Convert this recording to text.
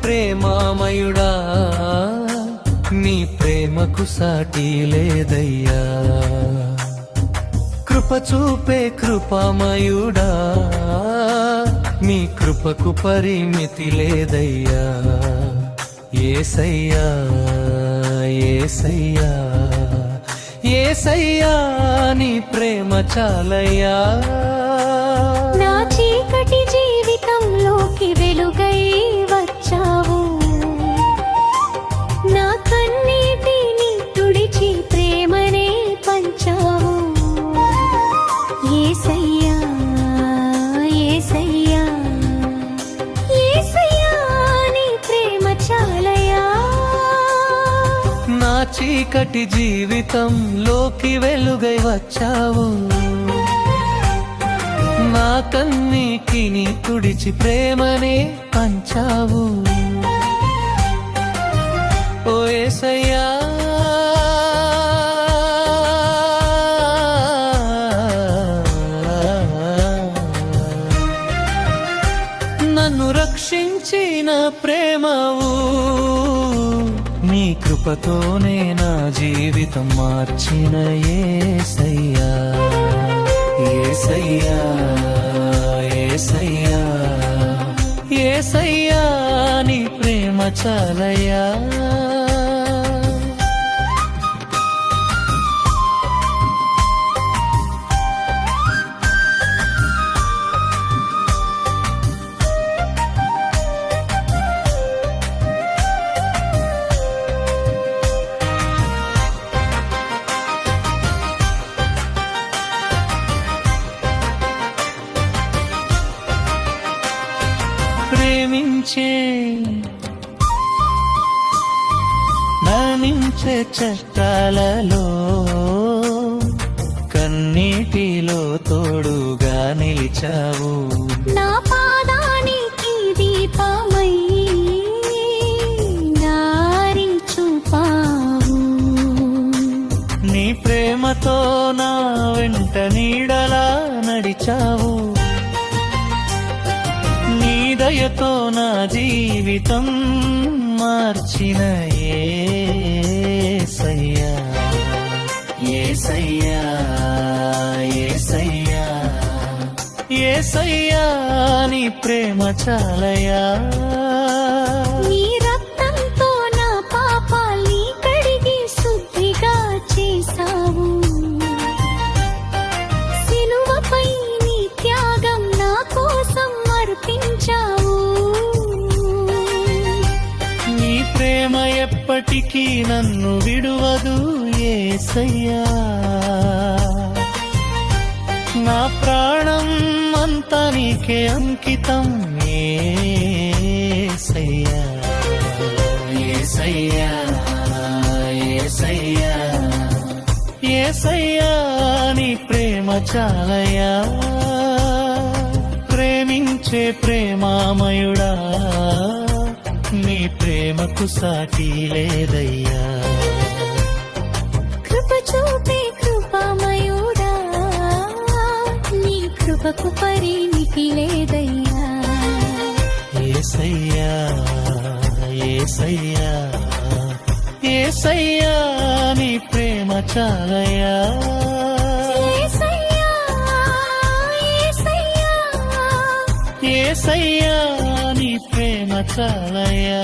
ప్రేమామయుడా నీ ప్రేమకు సాటి లేదయ్యా కృప చూపే కృపామయుడా నీ కృపకు పరిమితి లేదయ్యా యేసయ్యా యేసయ్యా యేసయ్యా నీ ప్రేమ చాలయ్యా నా చీకటి జీవితంలోకి వెలుగై వచ్చావు నా కన్నీటిని తుడిచి ప్రేమనే పంచావు యేసయ్యా యేసయ్యా యేసయ్యా నీ ప్రేమ చాలయ్యా నా చీకటి జీవితంలోకి వెలుగై వచ్చావు నా కన్నీటిని తుడిచి ప్రేమనే పంచావు ఓ యేసయ్యా నన్ను రక్షించిన ప్రేమవు నీ కృపతోనే నా జీవితం మార్చిన యేసయ్యా యేసయ్యా యేసయ్యా యేసయ్యా నీ ప్రేమ చాలయ్యా ప్రేమించే మరణించే చట్టాలలో కన్నీటిలో తోడుగా నిలిచావు నా పాదానికి దీపమై దారి చూపావు నీ ప్రేమతో నా వెంట నీడలా నడిచావు దయతో నా జీవితం మార్చిన యేసయ్యా యేసయ్యా యేసయ్యా యేసయ్యా నీ ప్రేమ చాలయ్యా నీ రక్తంతో నా పాపాల్ని కడిగి శుద్ధిగా చేశావు సిలువపై నీ త్యాగం నా కోసం అర్పించావు నీ ప్రేమ ఎప్పటికీ నన్ను విడువదు యేసయ్యా నా ప్రాణం అంతా నీకే అంకితం యేసయ్యా యేసయ్యా యేసయ్యా యేసయ్యా నీ ప్రేమ చాలయ్యా ప్రేమించే ప్రేమామయుడా నీ ప్రేమకు సాటి లేదయ్యా కృప చూపే కృపామయుడా నీ కృపకు పరిమితి లేదయ్యా యేసయ్యా యేసయ్యా యేసయ్యా నీ ప్రేమ చాలయ్యా యేసయ్యా నీ ప్రేమ చాలయ్యా